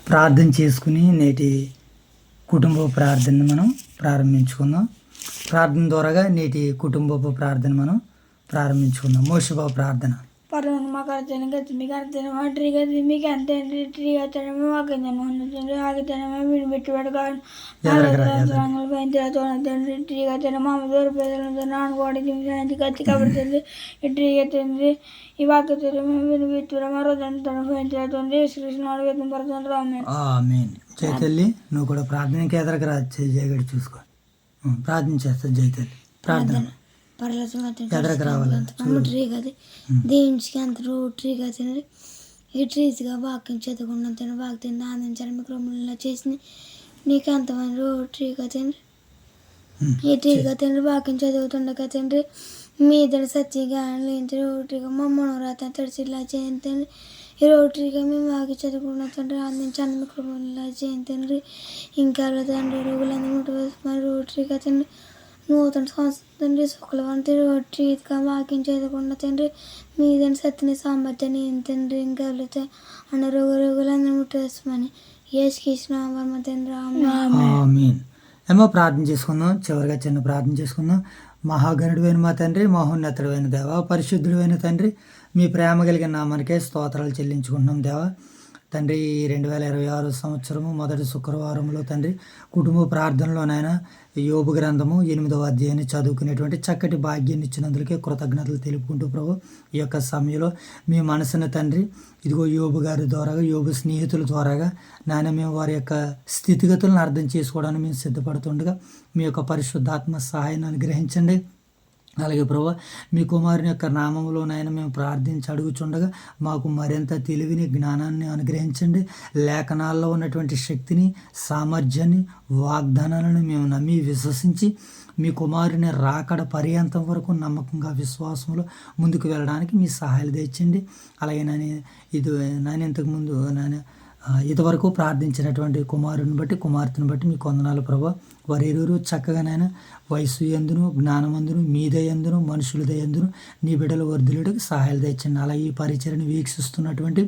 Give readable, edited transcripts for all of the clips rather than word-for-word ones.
ప్రార్థన చేసుకుని నేటి కుటుంబ ప్రార్థనను మనం ప్రారంభించుకుందాం. ప్రార్థన ద్వారాగా నేటి కుటుంబపు ప్రార్థన మనం ప్రారంభించుకుందాం. మోషేబాబు ప్రార్థన. పరలోకమందున్న మా తండ్రి, మీకు అంతే ట్రీగతనము వాగ్దానము తండ్రి, ఆగితనమే విడిపెట్టుబడి కాదు తండ్రి, ట్రీగతనము ఆమె దూర ప్రజలంతా నానుకోడి దించి కత్తి కబడుతుంది. ఈ ట్రీగతండ్రి ఈ వాక్యతను వినిపెట్టుబడి మరో తన భయంతో శ్రీకృష్ణ వేదం పడుతుంది. ఆమేన్. జయతల్లి నువ్వు కూడా ప్రార్థనకి ఎదరకు రా. జయగడి చూసుకో, ప్రార్థన చేస్తా. జయతల్లి ప్రార్థన ఎదరకు రావాలి. ట్రీ కదా దేవునికి అంత ట్రీ కదా ఈ ట్రీస్గా వాక్యం చదువుకున్న తను వాక్యం ఆనందించాలి. మీకు రొమ్మలా చేసి నీకు అంతమంది ట్రీ కదండి. ఈ ట్రీ కదండి వాక్యం చదువుతుండగా తండ్రి మీ ఇద్దరు సత్యంగా లేని రోటీగా మా మనోరాత తడిసిలా చేయండి. ఈ రోటీగా మేము వాకి చదువుకున్న తండ్రి ఆనందించాలి. మీకు రొమ్మలా చేయండి. ఇంకా తండ్రి రోగులందరూ ముట్టుకొని రోటీ కదండి నూతన సంవత్సరం తండ్రి శుక్లవంతి రోడ్డు ఇదిగా వాకింగ్ చేయకుండా తండ్రి మీదని సత్యని సామర్థ్యాన్ని తండ్రి ఇంకా అన్న రోగులందరూ ముట్టేస్తామని యేసుకృష్ణ తండ్రి ఆమేన్. ఏమో ప్రార్థన చేసుకుందాం. చివరిగా చిన్న ప్రార్థన చేసుకుందాం. మహాగణుడైన మా తండ్రి, మహోన్నతుడైన దేవ, పరిశుద్ధుడైన తండ్రి, మీ ప్రేమ కలిగిన నామానికే స్తోత్రాలు చెల్లించుకుంటున్నాం దేవ. తండ్రి 2026 సంవత్సరము మొదటి శుక్రవారంలో తండ్రి కుటుంబ ప్రార్థనలోనైనా యోబు గ్రంథము 8వ అధ్యాయాన్ని చదువుకునేటువంటి చక్కటి భాగ్యాన్ని ఇచ్చినందుకే కృతజ్ఞతలు తెలుపుకుంటూ ప్రభు ఈ యొక్క సమయంలో మీ మనసున తండ్రి ఇదిగో యోబు గారి ద్వారాగా, యోబు స్నేహితుల ద్వారాగా నాయన మేము వారి యొక్క స్థితిగతులను అర్థం చేసుకోవడానికి మేము సిద్ధపడుతుండగా మీ యొక్క పరిశుద్ధాత్మ సహాయాన్ని అనుగ్రహించండి. అలాగే ప్రభు మీ కుమారుని యొక్క నామంలోనైనా మేము ప్రార్థించి అడుగుచుండగా మాకు మరింత తెలివిని, జ్ఞానాన్ని అనుగ్రహించండి. లేఖనాల్లో ఉన్నటువంటి శక్తిని, సామర్థ్యాన్ని, వాగ్దానాలను మేము నమ్మి విశ్వసించి మీ కుమారుని రాకడ పర్యంతం వరకు నమ్మకంగా విశ్వాసంలో ముందుకు వెళ్ళడానికి మీ సహాయాలు తెచ్చండి. అలాగే నాని ఇంతకుముందు ఇంతవరకు ప్రార్థించినటువంటి కుమారుని బట్టి, కుమార్తెను బట్టి మీ కొందనాలు ప్రభు. వారి ఇరువురు చక్కగానైనా వయసు ఎందును, జ్ఞానమందును, మీ దయందును, మనుషుల దయందును నీ బిడ్డల వర్ధులుడికి సహాయాలు తెచ్చండి. అలా ఈ పరిచయను వీక్షిస్తున్నటువంటి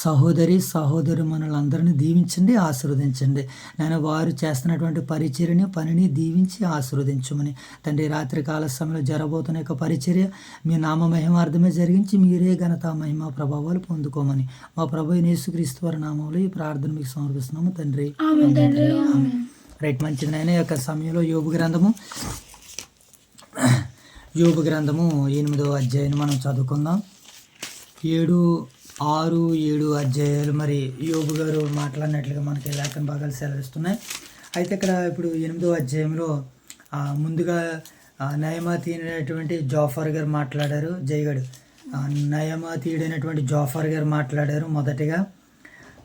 సహోదరి మనలందరినీ దీవించండి, ఆశీర్వదించండి. నేను వారు చేస్తున్నటువంటి పరిచర్యని, పనిని దీవించి ఆశీర్వదించమని తండ్రి రాత్రి కాల సమయంలో జరబోతున్న యొక్క పరిచర్య మీ నామ మహిమార్థమే జరిగించి మీరే ఘనత, మహిమ, ప్రభావాలు పొందుకోమని మా ప్రభు యేసుక్రీస్తు వారి నామంలో ఈ ప్రార్థన మీకు సమర్పిస్తున్నాము తండ్రి. రైట్, మంచిది నాయన. యొక్క సమయంలో యోబు గ్రంథము 8వ అధ్యాయాన్ని మనం చదువుకుందాం. 6, 7 అధ్యాయాలు మరి యోబు గారు మాట్లాడినట్లుగా మనకి లేఖన భాగాలు సెలవిస్తున్నాయి. అయితే ఇక్కడ ఇప్పుడు 8వ అధ్యాయంలో ముందుగా నయమాతీయుడైనటువంటి జోఫర్ గారు మాట్లాడారు. జయగడు నయమాతీయుడైనటువంటి జోఫర్ గారు మాట్లాడారు మొదటిగా.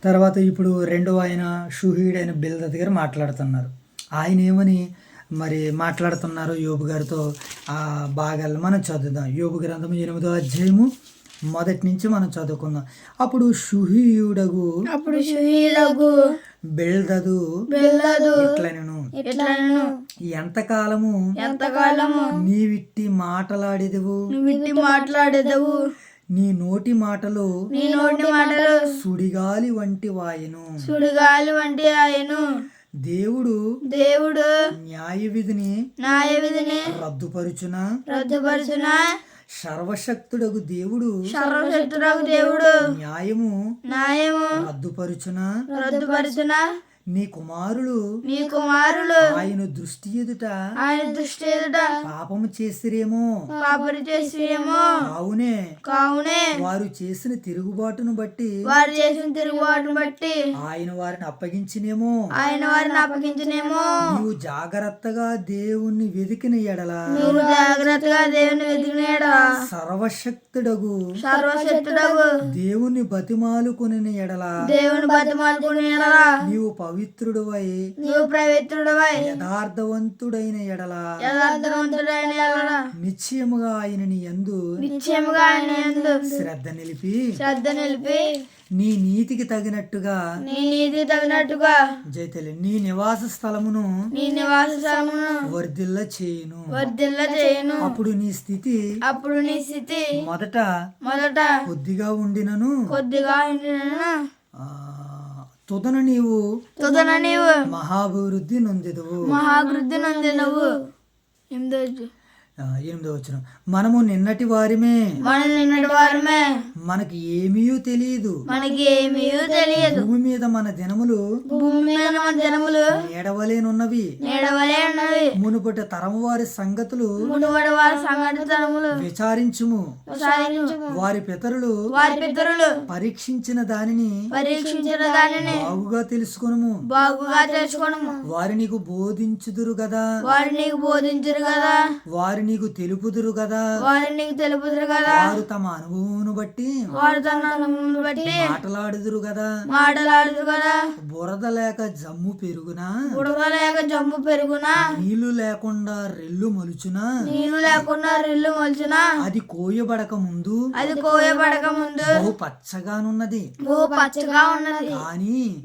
తర్వాత ఇప్పుడు రెండవ ఆయన షూహీడైన బిల్దద్ గారు మాట్లాడుతున్నారు. ఆయన ఏమని మరి మాట్లాడుతున్నారు యోబు గారితో ఆ భాగాలు మనం చదువుదాం. యోబు గ్రంథము 8వ అధ్యాయము మొదటి నుంచి మనం చదువుకుందాం. అప్పుడు షూహీయుడగు బిల్దదు ఇట్లనెను, ఎంతకాలము నీవిట్టి మాటలాడేదవు, నీ నోటి మాటలు సుడిగాలి వంటి వాయను. దేవుడు న్యాయ విధిని రద్దుపరుచునా, సర్వశక్తుడగు దేవుడు న్యాయము రద్దుపరుచునా. నీ కుమారులు ఆయన దృష్టి ఎదుట పాపము చేసిరేమో, కావునే వారు చేసిన తిరుగుబాటును బట్టి ఆయన వారిని అప్పగించినేమో. నీవు జాగ్రత్తగా దేవుణ్ణి వెతికిన ఎడల సర్వశక్తుడగు దేవుని బతిమాలుకొనిన ఎడల నీవు పవిత్రుడువై యథార్థవంతుడైన ఎడల నిశ్చయముగా ఆయనని యందు శ్రద్ధ నిలిపి నీ నీతికి తగినట్టుగా జైతల్లి నీ నివాస స్థలమును వర్ధిల్ల చేయును. అప్పుడు నీ స్థితి మొదట కొద్దిగా ఉండినను తుదను నీవు నీవు మహాభివృద్ధి నొందెదవు. మహాభివృద్ధి నొందినవు. 8వ వచనం, మనము నిన్నటి వారిమే, మనం నిన్నటి వారమే, మనకి ఏమీ తెలియదు, మనకి ఏమీ తెలియదు. భూమి మీద మన దినములు భూమి మీద మన జనములు నీడవలేనున్నవి, నీడవలే ఉన్నవి. మునుపటి తరము వారి సంగతులు మునుబడి వారి సంఘటనములు విచారించుము. విచారించుము. వారి పితరులు వారి పితరులు పరీక్షించిన దానిని పరీక్షించిన దానిని బాగుగా తెలుసుకొనుము. బాగుగా తెలుసుకొనుము. వారి నీకు బోధించుదురు కదా, వారు నీకు బోధించరు కదా, వారి నీకు తెలుపుదురు కదా, వారు నీకు తెలుపుదురు కదా, వారు తమ అనుభవమును బట్టి వారు తన అనుభవమును బట్టి మాటలాడుదురు కదా. మాటలాడుదు కదా. బురద లేక జమ్ము పెరుగునా, బుడగలేక జంపు పెరుగునా, నీళ్లు లేకుండా రెల్లు మొలుచునా, నీళ్లు లేకుండా రెల్లు మొలిచినా, అది కోయబడక ముందు అది కోయబడక ముందు బహు పచ్చగానున్నది, భూ పచ్చగా ఉన్నది.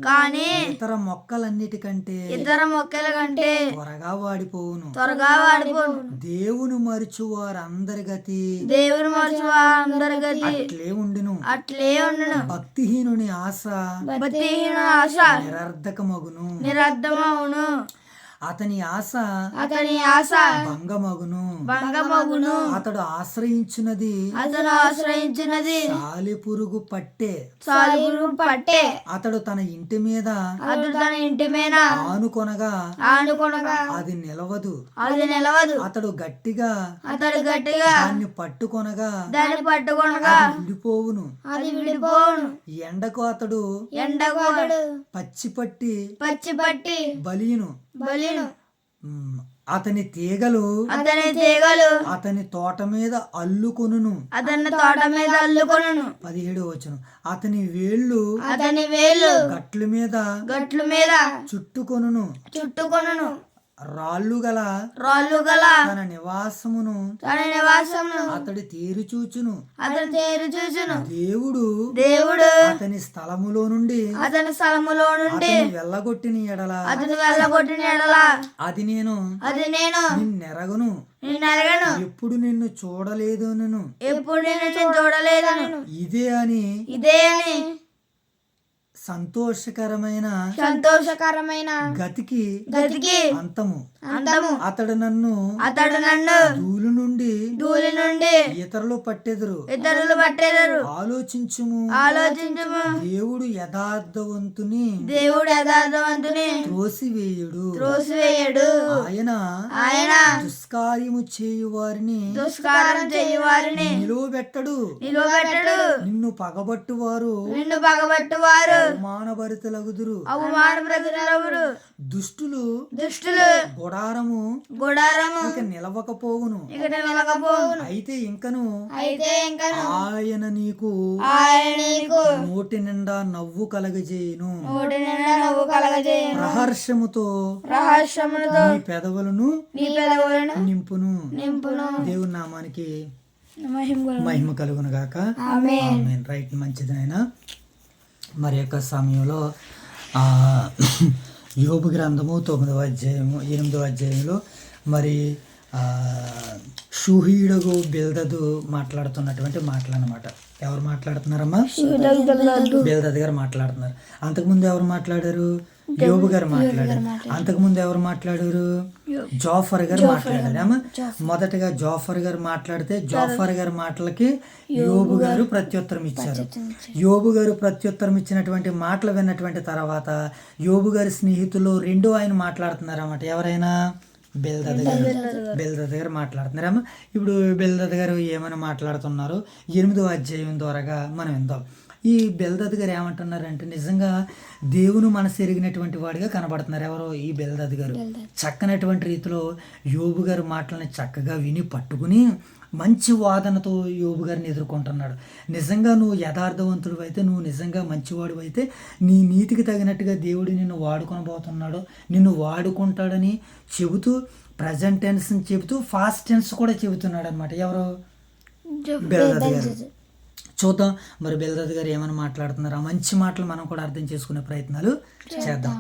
కానీ ఇతర మొక్కలన్నిటికంటే ఇతర మొక్కల కంటే త్వరగా వాడిపోవును. త్వరగా వాడిపోను. దేవుని మరుచు వారందరి గతి దేవుని మరచి అందరి గతి అట్లే ఉండును. అట్లే ఉండును. భక్తిహీనుని ఆశ భక్తిహీన ఆశ నిరర్ధకమగును, నిరర్ధమవును. అతని ఆశ అతని ఆశ భంగమగును. భంగమగును. అతడు ఆశ్రయించున్నది అతను ఆశ్రయించినది సాలెపురుగు పట్టే. సాలుగురు పట్టే. అతడు తన ఇంటి మీద అతడు తన ఇంటి మీద ఆనుకొనగా ఆనుకొనగా అది నిలవదు. అది నిలవదు. అతడు గట్టిగా అతడు గట్టిగా దాన్ని పట్టుకొనగా దాన్ని పట్టుకొనగా అది విడిపోవును. అది విడిపోవును. ఎండకు అతడు ఎండకు అతడు పచ్చిపట్టి పచ్చి పట్టి బలియును. బలిను. అతని తీగలు అతని తీగలు అతని తోట మీద అల్లుకొనును. అతని తోట మీద అల్లుకొనును. 17వ వచనం, అతని వేళ్ళు అతని వేళ్ళు గట్ల మీద గట్లు మీద చుట్టుకొనును. చుట్టుకొనును. రాళ్ళు గల రాళ్ళు గల తన నివాసమును తన నివాసమును అతడి తీరు చూచును. అతని తేరు చూచును. దేవుడు దేవుడు అతని స్థలములో నుండి అతని స్థలములో నుండి అతని వెళ్ళగొట్టిన ఎడల అతని వెళ్ళగొట్టిన ఎడల అది నేను నిన్నెరగను, నిన్ను ఎరగను, ఎప్పుడు నిన్ను చూడలేదును, ఎప్పుడు నేను చూడలేదను. ఇదే అని సంతోషకరమైన గతికి అంతము. అతడు నన్ను ధూళి నుండి ఇతరులు పట్టెదరు. ఆలోచించుము. దేవుడు యథార్థవంతుని త్రోసివేయుడు. ఆయన దుష్కార్యము చేయు వారిని నిలువబెట్టడు. నిన్ను పగబట్టువారు అవమానభరితులగుదురు. దుష్టులు గుడారము ఇక నిలవకపోవును. అయితే ఇంకను ఆయన నీకు నోటి నిండా నవ్వు కలగజేయును. ప్రహర్షముతో నీ పెదవులను నింపును. దేవుని నామానికి మహిమ కలుగును గాక. ఆమేన్. రైట్, మంచిదినైనా. మరి యొక్క సమయంలో యోబు గ్రంథము 9వ అధ్యాయము 8వ అధ్యాయంలో మరి షూహీయుడు బిల్దదు మాట్లాడుతున్నటువంటి మాటలు అన్నమాట. ఎవరు మాట్లాడుతున్నారమ్మా? బిల్దదు గారు మాట్లాడుతున్నారు. అంతకుముందు ఎవరు మాట్లాడారు? యోబు గారు మాట్లాడారు. అంతకుముందు ఎవరు మాట్లాడారు? జోఫర్ గారు మాట్లాడారు. మొదటగా జోఫర్ గారు మాట్లాడితే జోఫర్ గారి మాటలకి యోబు గారు ప్రత్యుత్తరం ఇచ్చారు. యోబు గారు ప్రత్యుత్తరం ఇచ్చినటువంటి మాటలు విన్నటువంటి తర్వాత యోబు గారి స్నేహితులు ఆయన మాట్లాడుతున్నారు అన్నమాట. ఎవరైనా? బెల్దద్ గారు మాట్లాడుతున్నారమ్మా. ఇప్పుడు బెల్దద్ గారు ఏమైనా మాట్లాడుతున్నారు 8వ అధ్యాయం ద్వారాగా మనం విందాం. ఈ బెల్దద్ గారు ఏమంటున్నారంటే నిజంగా దేవుని మనసు ఎరిగినటువంటి వాడిగా కనబడుతున్నారు. ఎవరో ఈ బెల్దద్ గారు చక్కనటువంటి రీతిలో యోబు గారి మాటలని చక్కగా విని పట్టుకుని మంచి వాదనతో యోబు గారిని ఎదుర్కొంటున్నాడు. నిజంగా నువ్వు యథార్థవంతుడు అయితే, నువ్వు నిజంగా మంచివాడు అయితే నీ నీతికి తగినట్టుగా దేవుడు నిన్ను వాడుకొనబోతున్నాడు, నిన్ను వాడుకుంటాడని చెబుతూ ప్రజెంట్ టెన్స్ చెబుతూ ఫాస్ట్ టెన్స్ కూడా చెబుతున్నాడు అనమాట. ఎవరు? బెల్దద్ గారు. చూద్దాం మరి బెల్దద్ గారు ఏమైనా మాట్లాడుతున్నారు. ఆ మంచి మాటలు మనం కూడా అర్థం చేసుకునే ప్రయత్నాలు చేద్దాం.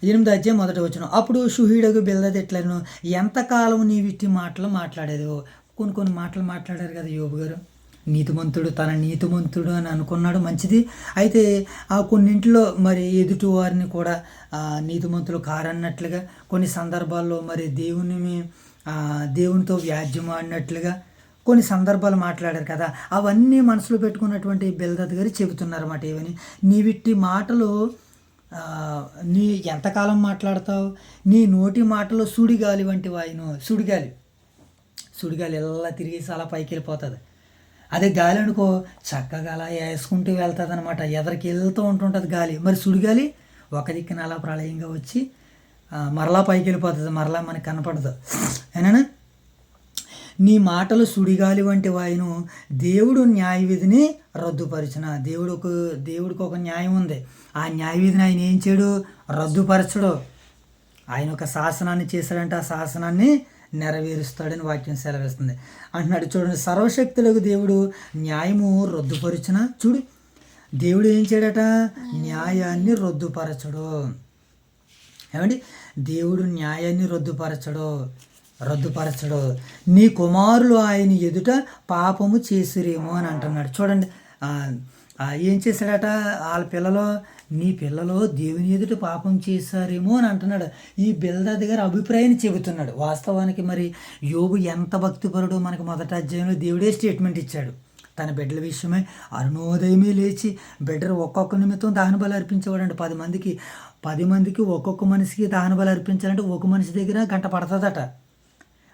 8వ అధ్యాయం 1వ వచనం, అప్పుడు షూహీయుడు బెల్దదు ఎట్లను, ఎంతకాలం నీవిట్టి మాటలు మాట్లాడేది. కొన్ని మాటలు మాట్లాడారు కదా యోబు గారు. నీతిమంతుడు తన నీతిమంతుడు అని అనుకున్నాడు, మంచిది. అయితే ఆ కొన్నింటిలో మరి ఎదుటి వారిని కూడా నీతిమంతులు కారన్నట్లుగా, కొన్ని సందర్భాల్లో మరి దేవునితో వ్యాజ్యమాడినట్లుగా కొన్ని సందర్భాలు మాట్లాడారు కదా. అవన్నీ మనసులో పెట్టుకున్నటువంటి బిల్దద్ గారు చెబుతున్నారన్నమాట. ఏమని, నీవిట్టి మాటలు నీ ఎంతకాలం మాట్లాడతావు, నీ నోటి మాటలు సుడిగాలి వంటి వాయును. సుడిగాలి ఎలా తిరిగేసి అలా పైకి వెళ్ళిపోతుంది. అదే గాలి అనుకో చక్కగా అలా వేసుకుంటూ వెళ్తుంది అనమాట, ఎదరికి వెళ్తూ ఉంటుంటుంది గాలి. మరి సుడిగాలి ఒక దిక్కున అలా ప్రళయంగా వచ్చి మరలా పైకి వెళ్ళిపోతుంది, మరలా మనకు కనపడదు. ఏనా, నీ మాటలు సుడిగాలి వంటి వాయును, దేవుడు న్యాయ విధిని రద్దుపరిచిన. దేవుడికి ఒక న్యాయం ఉంది, ఆ న్యాయ విధిని ఆయన ఏం చేయడు, రద్దుపరచడు. ఆయన ఒక శాసనాన్ని చేశాడంటే ఆ శాసనాన్ని నెరవేరుస్తాడని వాక్యం సెలవిస్తుంది. అంటున్నాడు చూడండి, సర్వశక్తులకు దేవుడు న్యాయము రద్దుపరిచిన. చూడు, దేవుడు ఏం చేయడట, న్యాయాన్ని రద్దుపరచడు. ఏమండి, దేవుడు న్యాయాన్ని రద్దుపరచడు. నీ కుమారులు ఆయన ఎదుట పాపము చేసిరేమో అని అంటున్నాడు. చూడండి, ఏం చేశాడట, నీ పిల్లలు దేవుని ఎదుట పాపం చేశారేమో అని అంటున్నాడు. ఈ బిల్దద్ గారి అభిప్రాయాన్ని చెబుతున్నాడు. వాస్తవానికి మరి యోబు ఎంత భక్తిపరుడో మనకు మొదటి అధ్యాయంలో దేవుడే స్టేట్మెంట్ ఇచ్చాడు. తన బిడ్డల విషయమై అరుణోదయమే లేచి బిడ్డలు ఒక్కొక్క నిమిత్తం దహన బలి అర్పించేవాడండి. 10 మందికి ఒక్కొక్క మనిషికి దహన బలి అర్పించాలంటే ఒక మనిషి దగ్గర గంట పడుతుందట.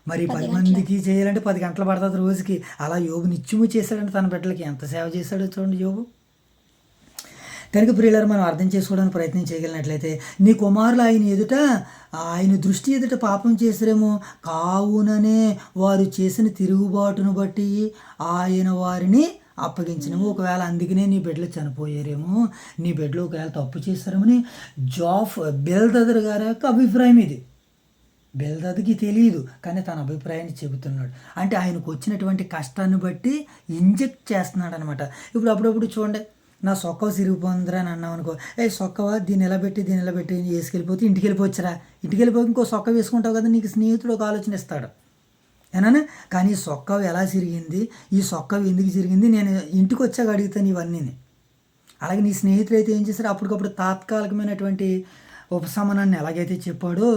మరి 10 మందికి చేయాలంటే 10 గంటలు పడుతుంది రోజుకి. అలా యోబు నిత్యము చేశాడంటే తన బిడ్డలకి ఎంత సేవ చేశాడో చూడండి యోబు. కనుక ప్రియులారా, మనం అర్థం చేసుకోవడానికి ప్రయత్నం చేయగలిగినట్లయితే, నీ కుమారులు ఆయన దృష్టి ఎదుట పాపం చేసిరేమో, కావుననే వారు చేసిన తిరుగుబాటును బట్టి ఆయన వారిని అప్పగించినేమో. ఒకవేళ అందుకనే నీ బిడ్డలు చనిపోయారేమో, నీ బిడ్డలు ఒకవేళ తప్పు చేస్తారేమని బిల్దద్ గారి యొక్క అభిప్రాయం ఇది. బిల్దద్కి తెలియదు, కానీ తన అభిప్రాయాన్ని చెబుతున్నాడు. అంటే ఆయనకు వచ్చినటువంటి కష్టాన్ని బట్టి ఇంజెక్ట్ చేస్తున్నాడు అనమాట. ఇప్పుడు అప్పుడప్పుడు చూడండి, నా సొక్కవ సిరిగిపోందిరా అని అన్నావు అనుకో, సొక్కవా దీన్ని ఎలా పెట్టి వేసుకెళ్ళిపోతే ఇంటికి వెళ్ళిపోవచ్చురా, ఇంటికి వెళ్ళిపోయి ఇంకో సొక్క వేసుకుంటావు కదా, నీకు స్నేహితుడు ఒక ఆలోచన ఇస్తాడు. ఏనా, కానీ ఈ సొక్కవ ఎలా సిరిగింది, ఈ సొక్కవ ఎందుకు సిరిగింది, నేను ఇంటికి వచ్చాక అడుగుతాను ఇవన్నీ. అలాగే నీ స్నేహితులు అయితే ఏం చేశారు, అప్పటికప్పుడు తాత్కాలికమైనటువంటి ఉపశమనాన్ని ఎలాగైతే చెప్పాడో,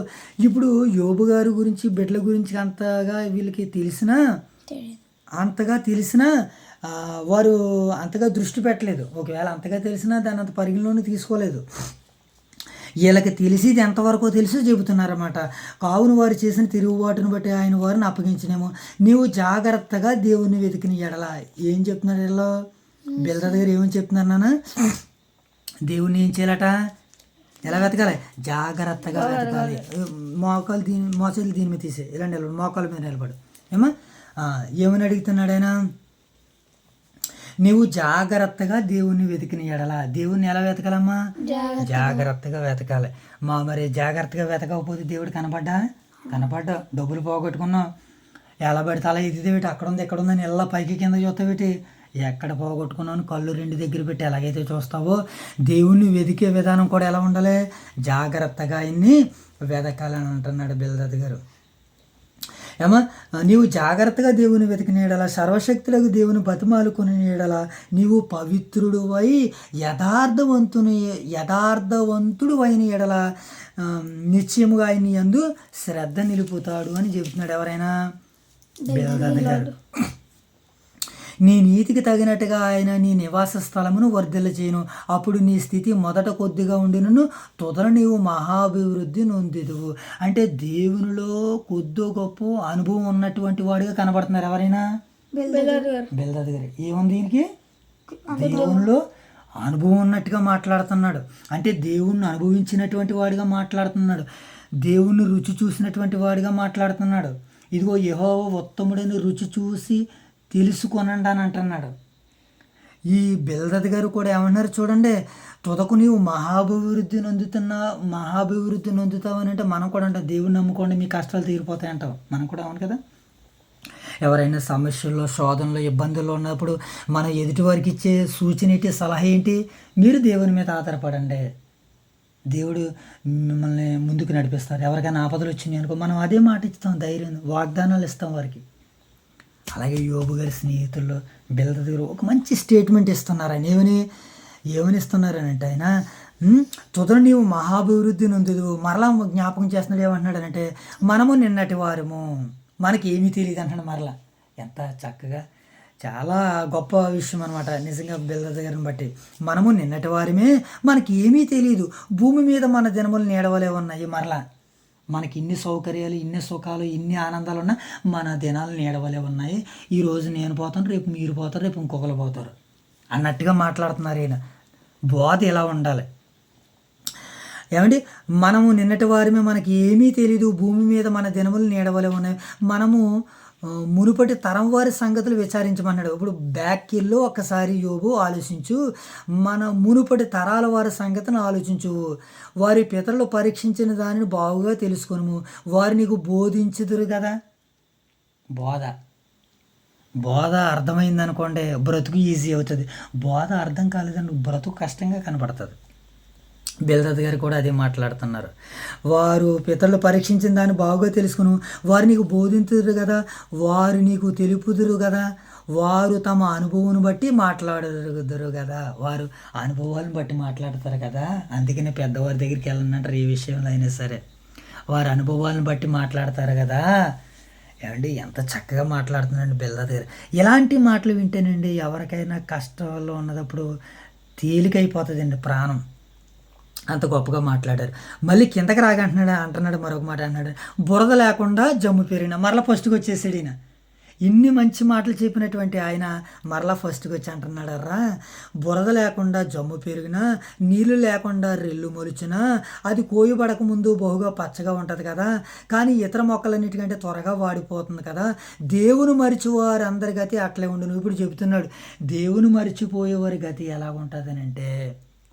ఇప్పుడు యోబు గారి గురించి బిడ్డల గురించి వీళ్ళకి అంతగా తెలిసినా వారు అంతగా దృష్టి పెట్టలేదు. ఒకవేళ అంతగా తెలిసినా దాన్ని అంత పరిగణలోనే తీసుకోలేదు. వీళ్ళకి తెలిసిది ఎంతవరకు తెలుసో చెబుతున్నారన్నమాట. కావున వారు చేసిన తిరుగుబాటును బట్టి ఆయన వారిని అప్పగించినేమో, నీవు జాగ్రత్తగా దేవుని వెతికిన ఎడల. ఏం చెప్తున్నారు వీళ్ళు, బిల్దద్ గారు ఏమని చెప్తున్నారు నాన్న, దేవుణ్ణి ఏం చేయాలట, ఎలా వెతకాలి, జాగ్రత్తగా వెతకాలి. మోచేలు దీని మీద తీసే, ఇలాంటి మోకాల మీద నిలబడు. ఏమని అడుగుతున్నాడు ఆయన, నీవు జాగ్రత్తగా దేవుణ్ణి వెతికిన ఎడల. దేవుణ్ణి ఎలా వెతకాలమ్మా, జాగ్రత్తగా వెతకాలి. మరి జాగ్రత్తగా వెతకపోతే దేవుడు కనపడ్డా డబ్బులు పోగొట్టుకున్నావు, ఎలా పడితే అలా ఇది పెట్టి అక్కడ ఉంది ఇక్కడ ఉందని ఎలా పైకి కింద చూస్తావేటి, ఎక్కడ పోగొట్టుకున్నావు కళ్ళు 2 దగ్గర పెట్టి ఎలాగైతే చూస్తావో, దేవుణ్ణి వెతికే విధానం కూడా ఎలా ఉండాలి, జాగ్రత్తగా ఆయన్ని వెతకాలని అంటున్నాడు బిల్దద్ గారు. నీవు జాగ్రత్తగా దేవుని వెతికిన ఎడల, సర్వశక్తులకు దేవుని బతిమాలుకుని ఎడల, నీవు పవిత్రుడు అయి యథార్థవంతుడు అయిన ఎడల నిశ్చయముగా ఆయన యందు శ్రద్ధ నిలుపుతాడు అని చెబుతున్నాడు. ఎవరైనా, బిల్దద్ గారు. నీ నీతికి తగినట్టుగా ఆయన నీ నివాస స్థలమును వర్ధిల్ల చేయను, అప్పుడు నీ స్థితి మొదట కొద్దిగా ఉండినను తొదర నీవు మహాభివృద్ధి నొందిదువు. అంటే దేవునిలో కొద్దో గొప్ప అనుభవం ఉన్నటువంటి వాడిగా కనబడుతున్నారు. ఎవరైనా, బిల్దద్ గారు. ఏముంది దీనికి, దేవునిలో అనుభవం ఉన్నట్టుగా మాట్లాడుతున్నాడు. అంటే దేవుణ్ణి అనుభవించినటువంటి వాడిగా మాట్లాడుతున్నాడు, దేవుణ్ణి రుచి చూసినటువంటి వాడిగా మాట్లాడుతున్నాడు. ఇదిగో యెహోవా ఉత్తముడని రుచి చూసి తెలుసుకొనండి అని అంటున్నాడు. ఈ బిల్దద్ గారు కూడా ఏమన్నారు చూడండి, తుదకు నీవు మహాభివృద్ధి నొందుతావు అని అంటే మనం కూడా అంటాం, దేవుని నమ్ముకోండి మీ కష్టాలు తీరిపోతాయి అంటాం. మనం కూడా అవును కదా. ఎవరైనా సమస్యల్లో, శోధనలో, ఇబ్బందుల్లో ఉన్నప్పుడు మనం ఎదుటివారికి ఇచ్చే సూచన ఏంటి, సలహా ఏంటి, మీరు దేవుని మీద ఆధారపడండి, దేవుడు మిమ్మల్ని ముందుకు నడిపిస్తారు. ఎవరికైనా ఆపదలు వచ్చినాయి అనుకో, మనం అదే మాట ఇస్తాం, ధైర్యం, వాగ్దానాలు ఇస్తాం వారికి. అలాగే యోబు గారి స్నేహితుల్లో బిల్దదు గారు ఒక మంచి స్టేట్మెంట్ ఇస్తున్నారని ఏమని ఇస్తున్నారని అంటే ఆయన తుదను నీవు మహాభివృద్ధి నొందుదు. మరలా జ్ఞాపకం చేస్తున్నాడు ఏమంటున్నాడు అంటే మనము నిన్నటి వారము, మనకి ఏమీ తెలియదు అంటున్నాడు. మరలా ఎంత చక్కగా, చాలా గొప్ప విషయం అనమాట నిజంగా బిల్దదు గారిని బట్టి. మనము నిన్నటి వారమే, మనకి ఏమీ తెలియదు, భూమి మీద మన దినములు నీడవలే ఉన్నాయి. మరలా మనకి ఇన్ని సౌకర్యాలు, ఇన్ని సుఖాలు, ఇన్ని ఆనందాలు ఉన్నా మన దినాలు నీడవలే ఉన్నాయి. ఈరోజు నేను పోతాను, రేపు మీరు పోతారు, రేపు ఇంకొకరు పోతారు అన్నట్టుగా మాట్లాడుతున్నారు ఈయన. బోధ ఇలా ఉండాలి. ఏమండి, మనము నిన్నటి వారమే, మనకి ఏమీ తెలీదు, భూమి మీద మన దినములు నీడవలే ఉన్నాయి. మనము మునుపటి తరం వారి సంగతులు విచారించమన్నాడు. ఇప్పుడు బ్యాక్కిల్లో ఒక్కసారి యోబు ఆలోచించు, మన మునుపటి తరాల వారి సంగతిని ఆలోచించు. వారి పితరులు పరీక్షించిన దానిని బాగుగా తెలుసుకొనుము, వారు నీకు బోధించుదురు కదా. బోధ అర్థమైందనుకోండి బ్రతుకు ఈజీ అవుతుంది. బోధ అర్థం కాలేదని బ్రతుకు కష్టంగా కనపడుతుంది. బిల్దదు గారు కూడా అదే మాట్లాడుతున్నారు. వారు పితరులు పరీక్షించిన దాన్ని బాగా తెలుసుకును, వారు నీకు బోధించుదురు కదా, వారు నీకు తెలుపుదురు కదా, వారు తమ అనుభవం బట్టి మాట్లాడుదురు కదా. వారు అనుభవాలను బట్టి మాట్లాడతారు కదా. అందుకనే పెద్దవారి దగ్గరికి వెళ్ళనంటారు ఏ విషయంలో అయినా సరే. వారి అనుభవాలను బట్టి మాట్లాడతారు కదా. ఏమండి, ఎంత చక్కగా మాట్లాడుతున్నాండి బిల్దదు గారు. ఇలాంటి మాటలు వింటేనండి ఎవరికైనా కష్టాల్లో ఉన్నప్పుడు తేలికైపోతుందండి ప్రాణం. అంత గొప్పగా మాట్లాడారు. మళ్ళీ కిందకి అంటున్నాడు మరొక మాట అన్నాడు, బురద లేకుండా జమ్ము పెరిగిన. మరలా ఫస్ట్కి వచ్చేసాడు ఈయన. ఇన్ని మంచి మాటలు చెప్పినటువంటి ఆయన మరలా ఫస్ట్కి వచ్చి అంటున్నాడరా, బురద లేకుండా జమ్ము పెరిగినా, నీళ్ళు లేకుండా రెల్లు మొలిచినా, అది కోయబడక ముందు బహుగా పచ్చగా ఉంటుంది కదా, కానీ ఇతర మొక్కలన్నిటికంటే త్వరగా వాడిపోతుంది కదా. దేవుని మరిచివారు అందరి గతి అట్లే ఉండు. నువ్వు ఇప్పుడు చెబుతున్నాడు దేవుని మరిచిపోయేవారి గతి ఎలా ఉంటుందని అంటే,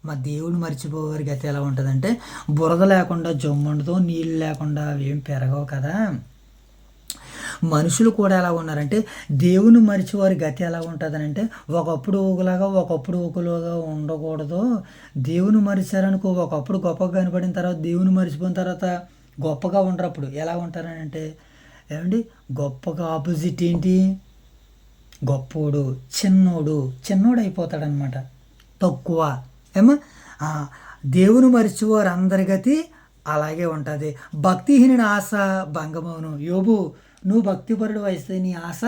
మా దేవుడు మర్చిపోయేవారి గతి ఎలా ఉంటుందంటే బురద లేకుండా జమ్ము ఉండదు, నీళ్ళు లేకుండా అవి ఏం పెరగవు కదా. మనుషులు కూడా ఎలా ఉన్నారంటే దేవుని మరిచివారి గతి ఎలా ఉంటుందని అంటే ఒకప్పుడు ఒకలాగా ఒకప్పుడు ఒకలాగా ఉండకూడదు. దేవుని మరిచారనుకో, ఒకప్పుడు గొప్పగా కనపడిన తర్వాత దేవుని మరిచిపోయిన తర్వాత గొప్పగా ఉండరు. అప్పుడు ఎలా ఉంటారని అంటే ఏమండి, గొప్పగా ఆపోజిట్ ఏంటి, గొప్పోడు చిన్నోడు అయిపోతాడనమాట, తక్కువ. ఏమో దేవుని మరిచివారు అందరి గతి అలాగే ఉంటుంది. భక్తిహీనుని ఆశ భంగమవును. యోబు, నువ్వు భక్తిపరుడు వస్తే నీ ఆశ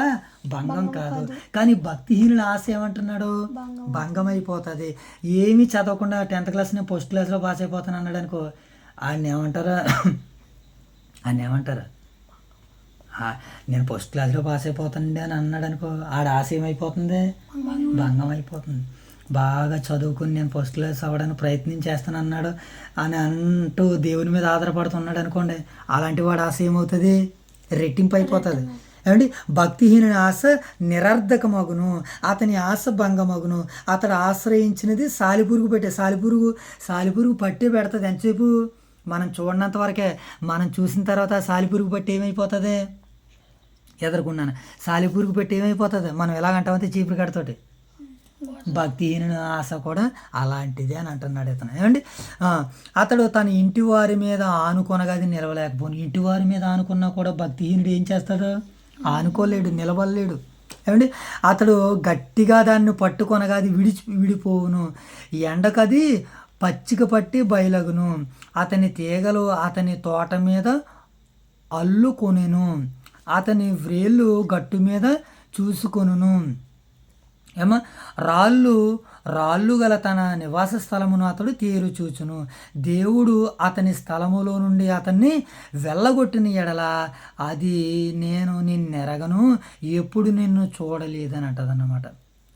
భంగం కాదు, కానీ భక్తిహీనుల ఆశ ఏమంటున్నాడు, భంగం అయిపోతుంది. ఏమీ చదవకుండా 10th క్లాస్ నేను ఫస్ట్ క్లాస్లో పాస్ అయిపోతాను అన్నాడు అనుకో, ఆయన ఏమంటారా నేను ఫస్ట్ క్లాస్లో పాస్ అయిపోతానండి అని అన్నాడు అనుకో, ఆడ ఆశ ఏమైపోతుంది, భంగం అయిపోతుంది. బాగా చదువుకుని నేను ఫస్ట్ క్లాస్ అవ్వడానికి ప్రయత్నం చేస్తాను అన్నాడు అని అంటూ దేవుని మీద ఆధారపడుతున్నాడు అనుకోండి, అలాంటి వాడు ఆశ ఏమవుతుంది, రెట్టింపు అయిపోతుంది. ఏమండి, భక్తిహీనుని ఆశ నిరర్ధకమగును, అతని ఆశ భంగమగును. అతడు ఆశ్రయించినది సాలిపురుగు పట్టే పెడుతుంది. ఎంతసేపు మనం చూడనంత వరకే, మనం చూసిన తర్వాత సాలిపురుగు పట్టి ఏమైపోతుంది, ఎదుర్కొన్నాను సాలిపురుగు పెట్టి ఏమైపోతుంది, మనం ఎలాగంటామంటే చీపురు కడతోటి. భక్తిహీనుని ఆశ కూడా అలాంటిది అని అంటున్నాడు ఇతను. ఏమండి, అతడు తన ఇంటి వారి మీద ఆనుకొనగా అది నిలవలేకపోను. ఇంటి వారి మీద ఆనుకున్నా కూడా భక్తిహీనుడు ఏం చేస్తాడు, ఆనుకోలేడు, నిలవలేడు. ఏమండి, అతడు గట్టిగా దాన్ని పట్టుకొనగా అది విడిపోవును. ఎండకది పచ్చిక పట్టి బయలగును. అతని తీగలు అతని తోట మీద అల్లుకొనెను, అతని వ్రేళ్ళు గట్టు మీద చూసుకొనును. ఏమో, రాళ్ళు గల తన నివాస స్థలమును అతడు తేరు చూచును. దేవుడు అతని స్థలములో నుండి అతన్ని వెళ్ళగొట్టిన ఎడల అది నేను నిన్నెరగను, ఎప్పుడు నిన్ను చూడలేదని అంటదన్నమాట.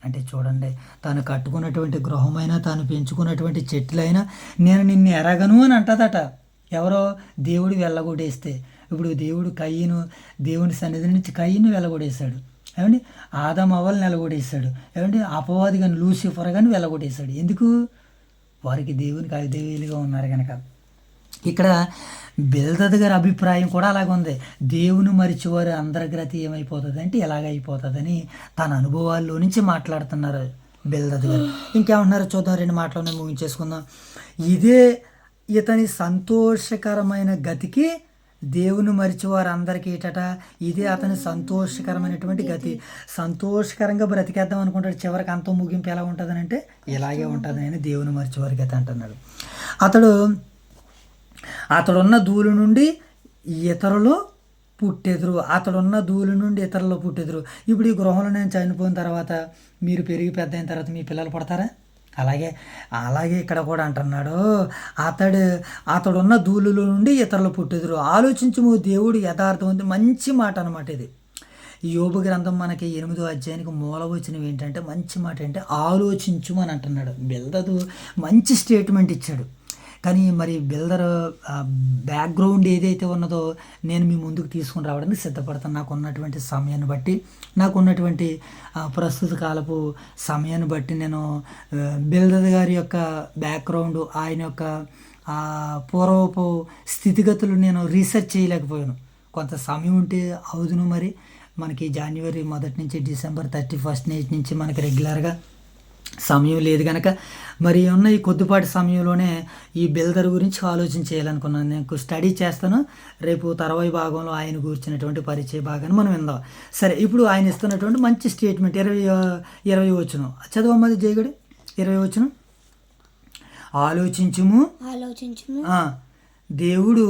అంటే చూడండి, తను కట్టుకున్నటువంటి గృహమైనా తను పెంచుకున్నటువంటి చెట్లైనా నేను నిన్ను ఎరగను అని అంటదట. ఎవరో దేవుడు వెళ్ళగొట్టేస్తే. ఇప్పుడు దేవుని సన్నిధి నుంచి కయ్యను వెళ్ళగొట్టేశాడు. ఏమండి, ఆదాము అవ్వలు నిలగొట్టేశాడు. ఏమండి, అపవాది కానీ లూసిఫర్ కానీ వెళ్ళగొట్టేశాడు. ఎందుకు, వారికి దేవునికి అవిధేయులుగా ఉన్నారు కనుక. ఇక్కడ బిల్దదు గారి అభిప్రాయం కూడా అలాగే ఉంది. దేవుని మరిచివారు అందరి గతి ఏమైపోతుంది అంటే ఎలాగైపోతుందని తన అనుభవాల్లో నుంచి మాట్లాడుతున్నారు బిల్దదు గారు. ఇంకేమంటున్నారు చూద్దాం, 2 మాటలోనే ముగించేసుకుందాం. ఇదే ఇతని సంతోషకరమైన గతికి దేవుని మరిచి వారందరికీ ఏటట ఇదే అతని సంతోషకరమైనటువంటి గతి. సంతోషకరంగా బ్రతికేద్దాం అనుకుంటాడు, చివరికి అంత ముగింపు ఎలా ఉంటుందని అంటే ఇలాగే ఉంటుంది అని దేవుని మరిచి వారి గతి అంటున్నాడు. అతడున్న ధూళి నుండి ఇతరులు పుట్టెదురు. అతడున్న ధూళి నుండి ఇతరులు పుట్టెదురు. ఇప్పుడు ఈ గృహంలో నేను చనిపోయిన తర్వాత మీరు పెరిగి పెద్ద అయిన తర్వాత మీ పిల్లలు పుడతారా? అలాగే ఇక్కడ కూడా అంటున్నాడు, అతడున్న ధూళిలో నుండి ఇతరులు పుట్టెదురు. ఆలోచించుము దేవుడు యథార్థవంతుడు. మంచి మాట అనమాట ఇది. ఈ యోబు గ్రంథం మనకి 8వ అధ్యాయానికి మూలవచనం ఏంటంటే మంచి మాట అంటే ఆలోచించుము అని అంటున్నాడు. బిల్దరు మంచి స్టేట్మెంట్ ఇచ్చాడు. కానీ మరి బిల్డర్ బ్యాక్గ్రౌండ్ ఏదైతే ఉన్నదో నేను మీ ముందుకు తీసుకుని రావడానికి సిద్ధపడతాను. నాకు ఉన్నటువంటి సమయాన్ని బట్టి, నాకు ఉన్నటువంటి ప్రస్తుత కాలపు సమయాన్ని బట్టి నేను బిల్డర్ గారి యొక్క బ్యాక్గ్రౌండ్, ఆయన యొక్క పూర్వపు స్థితిగతులు నేను రీసెర్చ్ చేయలేకపోయాను. కొంత సమయం ఉంటే అవుదును. మరి మనకి జనవరి 1 నుంచి డిసెంబర్ 31 నుంచి మనకి రెగ్యులర్గా సమయం లేదు కనుక మరి ఉన్న ఈ కొద్దిపాటి సమయంలోనే ఈ బిల్డర్ గురించి ఆలోచన చేయాలనుకున్నాను. నేను స్టడీ చేస్తాను. రేపు తర్వాయి భాగంలో ఆయన కూర్చున్నటువంటి పరిచయ భాగాన్ని మనం విందాం. సరే, ఇప్పుడు ఆయన ఇస్తున్నటువంటి మంచి స్టేట్మెంట్ 20 వచనం చదవమ్మది జయగుడి. 20 వచనం, ఆలోచించుము దేవుడు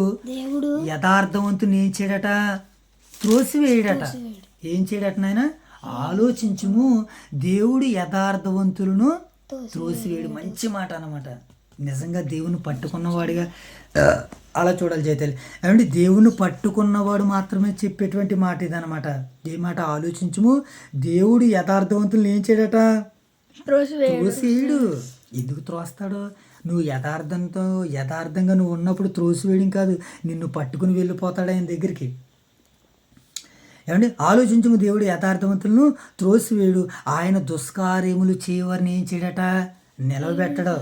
యథార్థవంతుని ఏం చేయడట? త్రోసివేయడట. ఏం చేయడట నాయన? ఆలోచించుము దేవుడు యథార్థవంతులను త్రోసివేయడు. మంచి మాట అన్నమాట. నిజంగా దేవుని పట్టుకున్నవాడిగా అలా చూడాలి జైతల్లి. ఏమంటే దేవుని పట్టుకున్నవాడు మాత్రమే చెప్పేటువంటి మాట ఇదనమాట. ఏ మాట? ఆలోచించుము దేవుడు యథార్థవంతులను ఏం చేయడట? త్రోసివేయడు. ఎందుకు త్రోస్తాడు? నువ్వు యథార్థంగా నువ్వు ఉన్నప్పుడు త్రోసివేయడం కాదు, నిన్ను పట్టుకుని వెళ్ళిపోతాడు ఆయన దగ్గరికి. ఏమండి? ఆలోచించుము దేవుడు యథార్థవంతులను త్రోసివేయడు. ఆయన దుష్కార్యములు చేయవారిని ఏం చేయడట? నిలబెట్టడు.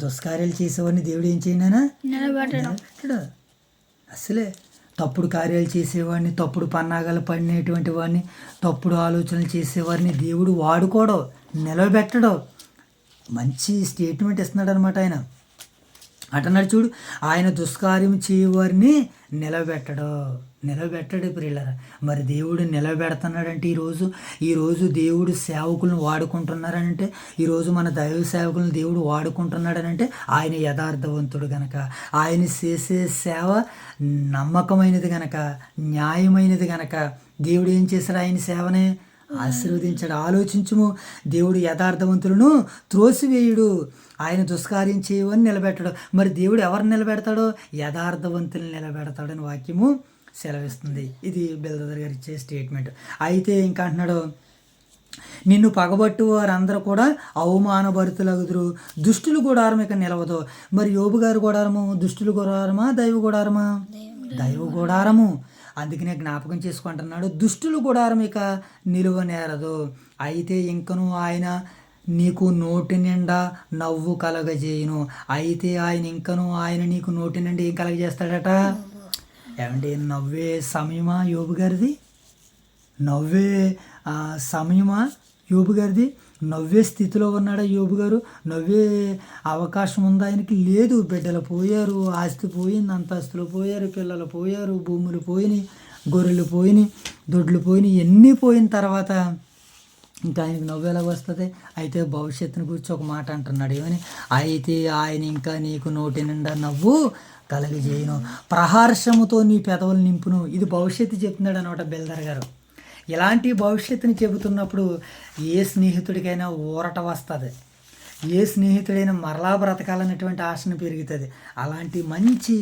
దుష్కార్యాలు చేసేవాడిని దేవుడు ఏం చేయనా? నిలబెట్టడు. అసలే తప్పుడు కార్యాలు చేసేవాడిని, తప్పుడు పన్నాగాలు పడినటువంటి వాడిని, తప్పుడు ఆలోచనలు చేసేవారిని దేవుడు వాడుకోడు, నిలబెట్టడు. మంచి స్టేట్మెంట్ ఇస్తున్నాడు అనమాట ఆయన. అంటున్నాడు చూడు, ఆయన దుష్కార్యం చేయవారిని నిలబెట్టడు ప్రియులారా. మరి దేవుడు నిలబెడుతున్నాడంటే ఈరోజు దేవుడు సేవకులను వాడుకుంటున్నారనంటే, ఈరోజు మన దైవ సేవకులను దేవుడు వాడుకుంటున్నాడనంటే ఆయన యథార్థవంతుడు గనక, ఆయన చేసే సేవ నమ్మకమైనది గనక, న్యాయమైనది గనక దేవుడు ఏం చేశాడు? ఆయన సేవనే ఆశీర్వదించాడు. ఆలోచించుము దేవుడు యథార్థవంతులను త్రోసివేయుడు, ఆయన దుష్కార్యం చేయవని నిలబెట్టడు. మరి దేవుడు ఎవరిని నిలబెడతాడో? యథార్థవంతులను నిలబెడతాడని వాక్యము సెలవిస్తుంది. ఇది బిల్దర్ గారు ఇచ్చే స్టేట్మెంట్. అయితే ఇంకా అంటున్నాడు, నిన్ను పగబట్టు వారందరూ కూడా అవమానభరితులగుదురు, దుష్టులు గుడారం ఇక నిలవదు. మరి యోబు గారి గుడారము దుష్టులు గుడారమా దైవ గుడారమా? దైవ గుడారము. అందుకనే జ్ఞాపకం చేసుకుంటున్నాడు, దుష్టులు గుడారం ఇక నిలువనేరదు. అయితే ఇంకను ఆయన నీకు నోటి నిండా నవ్వు కలగజేయును. అయితే ఆయన నీకు నోటి నిండా ఏం కలగజేస్తాడట? ఏమంటే నవ్వే సమయమా యోబు గారిది? నవ్వే సమయమా యోబు గారిది? నవ్వే స్థితిలో ఉన్నాడా యోబు గారు? నవ్వే అవకాశం ఉందా ఆయనకి? లేదు. బిడ్డలు పోయారు, ఆస్తి పోయింది, అంతస్తులు పోయారు, పిల్లలు పోయారు, భూములు పోయినాయి, గొర్రెలు పోయినాయి, దొడ్లు పోయినాయి. ఎన్ని పోయిన తర్వాత ఇంకా ఆయనకి నవ్వు ఎలాగ వస్తుంది? అయితే భవిష్యత్తుని గురించి ఒక మాట అంటున్నాడు. ఏమని? అయితే ఆయన ఇంకా నీకు నోటి నిండా నవ్వు కలగజేయును, ప్రహర్షముతో నీ పెదవులు నింపును. ఇది భవిష్యత్తు చెప్తున్నాడు అనమాట బిల్దర్ గారు. ఇలాంటి భవిష్యత్తుని చెబుతున్నప్పుడు ఏ స్నేహితుడికైనా ఊరట వస్తుంది, ఏ స్నేహితుడైనా మరలా బ్రతకాలనేటువంటి ఆశను పెరుగుతుంది. అలాంటి మంచి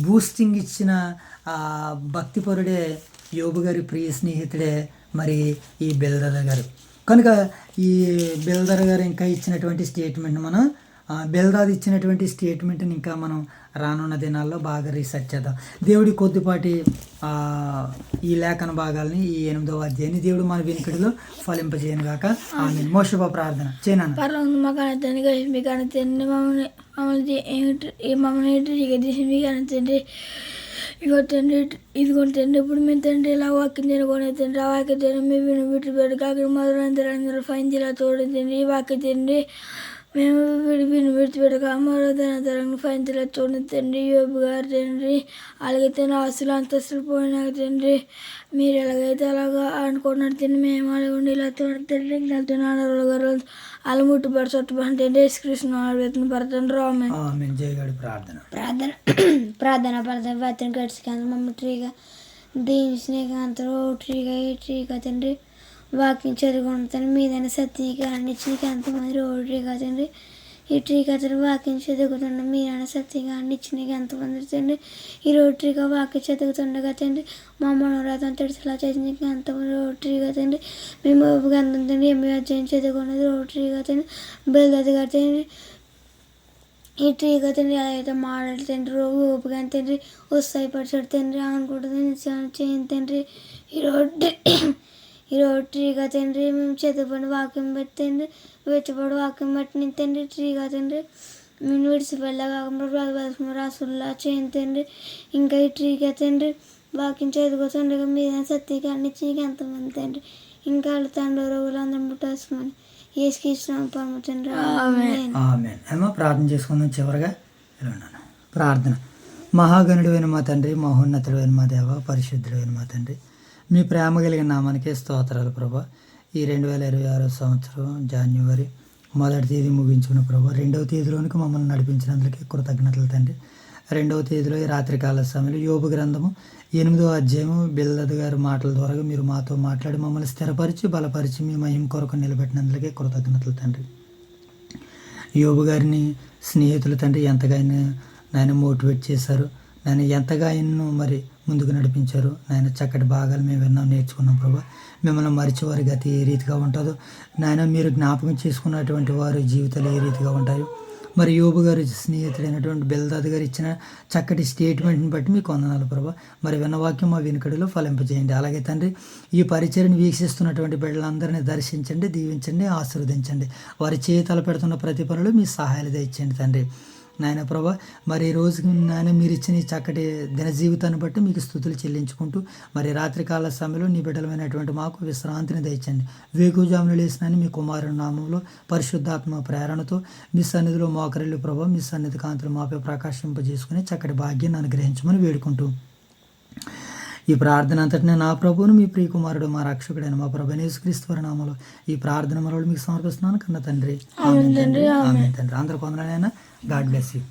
బూస్టింగ్ ఇచ్చిన భక్తిపరుడే యోబు గారి ప్రియ స్నేహితుడే మరి ఈ బిల్దర్ గారు. కనుక ఈ బిల్దర్ గారు ఇంకా ఇచ్చినటువంటి స్టేట్మెంట్ మనం బిల్దాద్ ఇచ్చినటువంటి స్టేట్మెంట్ని ఇంకా మనం రానున్న దినాల్లో బాగా రీసెర్చ్ చేద్దాం. దేవుడి కొద్దిపాటి ఈ లేఖన భాగాల్ని, ఈ 8వ అధ్యాయాన్ని దేవుడు మన వెనుకడిలో ఫలింపజేయను గాక. ఆమె మోషుభ ప్రార్థన చేయను. ఇదిగో తండ్రి, ఇప్పుడు మేము తండ్రి ఇలా వాక్యం తినకొని తండ్రి, ఆ వాక్య తండ్రి మీ విను బిట్టు పెట్టు కాక మధురందరూ ఫైన్ జిల్లా తోడు తండ్రి, ఈ వాక్య తండ్రి మేము విడిచిపెట్టక మరో తరంగా ఫైన్తల చూడండి తండ్రి. యోబు గారు తండ్రి, అలాగే తండ్రి ఆస్తులు అంతస్తులు పోయినాక తండ్రి మీరు ఎలాగైతే అలాగా అనుకున్నారు తండ్రి. మేము అలా ఉండి ఇలా తండ్రి నాతో గారు అలా ముట్టుబడి చుట్టుబడి తండ్రి యేసుకృష్ణ ఆడవేతను పడుతుంది రామే. ఆమేన్. జయగాడి ప్రార్థన. ప్రార్థన వార్తను గడిచికాంత మమ్మల్ని ట్రీగా దీవించిన అంతలో ట్రీగా తండ్రి వాక్యం చదువుకుంటు తండ్రి. మీదైనా సత్యకి అన్నిచ్చినకి ఎంతమంది ట్రీగా తండ్రి. ఈ ట్రీగా తండ్రి వాక్యం చదువుతుండ మీరైనా సత్యంగా అన్నిచ్చినకి ఎంతమంది తండ్రి. ఈ ట్రీగా వాక్యం చదువుతుండగా తండ్రి మా మనోరాతం తెలుసులా చేసినకి ఎంతమంది ట్రీగా తండ్రి. మేము గంధం తండ్రి ఎంఏ అధ్యాయం చదువుకున్నది ట్రీగా తండ్రి. బెల్దది గారు తండ్రి ఈ ట్రీగా తండ్రి అయితే మాడలు తండ్రి ఓపిక తండ్రి ఉత్సాహపరచడు తండ్రి అనుకుంటుంది చేయండి తండ్రి. ఈరోజు ట్రీగా తండ్రి మేము చదువుకుని వాక్యం బట్టి తండ్రి వెచ్చబడి వాక్యం బట్టి తండ్రి. ట్రీగా తండ్రి మేము విడిచిపెళ్ళా కాకుండా రాసుల్లా చేయండి తండ్రి. ఇంకా ఈ ట్రీగా తండ్రి వాక్యం చదువుకుంటుండగా మీద సత్యకి అన్నిచ్చి ఎంతమంది తండ్రి. ఇంకా వాళ్ళ తండ్రి రోజులు అందరం పుట్టేసుకొని ఏసుకిస్తున్నాం పరమ తండ్రి. ఆమేన్. ఏమో ప్రార్థన చేసుకుందాం చివరిగా. ఇలా ఉన్నాను. ప్రార్థన. మహాగణుడైన మా తండ్రి, మహోన్నతుడైన మా దేవ, పరిశుద్ధుడైన మా తండ్రి, మీ ప్రేమ కలిగిన నామానికే స్తోత్రాలు ప్రభా. ఈ 2026 సంవత్సరం జనవరి 1వ తేదీ ముగించుకున్న ప్రభా 2వ తేదీలోనికి మమ్మల్ని నడిపించినందుకే కృతజ్ఞతలు తండ్రి. 2వ తేదీలో ఈ రాత్రికాల సమయంలో యోబు గ్రంథము 8వ అధ్యాయము బిల్దద్ గారి మాటల ద్వారా మీరు మాతో మాట్లాడి మమ్మల్ని స్థిరపరిచి బలపరిచి మీ మహిమ కొరకు నిలబెట్టినందుకే కృతజ్ఞతలు తండ్రి. యోబు గారిని స్నేహితులు తండ్రి ఎంతగా ఆయన మోటివేట్ చేశారు, నేను ఎంతగా ఆయన్ను మరి ముందుకు నడిపించారు. నాయన చక్కటి భాగాలు మేము విన్నాం, నేర్చుకున్నాం ప్రభా. మిమ్మల్ని మరిచేవారి గతి ఏ రీతిగా ఉంటుందో నాయన మీరు జ్ఞాపకం చేసుకున్నటువంటి వారి జీవితాలు ఏ రీతిగా ఉంటాయో మరి యోబు గారి స్నేహితుడైనటువంటి బెల్దాద్ గారు ఇచ్చిన చక్కటి స్టేట్మెంట్ని బట్టి మీకు వందనాలు ప్రభా. మరి విన్నవాక్యం మా వెనుకడిలో ఫలింపజేయండి. అలాగే తండ్రి ఈ పరిచయను వీక్షిస్తున్నటువంటి బిడ్డలందరినీ దర్శించండి, దీవించండి, ఆశీర్వదించండి. వారి చేతలు పెడుతున్న ప్రతి పనులు మీ సహాయాలు దయచేయండి తండ్రి. నాయన ప్రభా మరి ఈ రోజుకి నాయన మీరు ఇచ్చిన ఈ చక్కటి దిన జీవితాన్ని బట్టి మీకు స్తుతులు చెల్లించుకుంటూ మరి రాత్రికాల సమయంలో నీ బిడ్డలమైనటువంటి మాకు విశ్రాంతిని దయచండి. వేకుజాములు లేసినని మీ కుమారుని నామంలో పరిశుద్ధాత్మ ప్రేరణతో మీ సన్నిధిలో మోకరిల్లు ప్రభా మీ సన్నిధి కాంతులు మాపై ప్రకాశింపజేసుకుని చక్కటి భాగ్యాన్ని అనుగ్రహించమని వేడుకుంటూ ఈ ప్రార్థన అంతటిని నా ప్రభువును మీ ప్రియకుమారుడు మా రక్షకుడైన మా ప్రభు యేసుక్రీస్తు వారి నామములో ఈ ప్రార్థన మనలో మీకు సమర్పిస్తున్నాను కన్న తండ్రి. ఆమేన్ తండ్రి. అందరూ కొందరైనా గాడ్ బ్లెస్ యూ.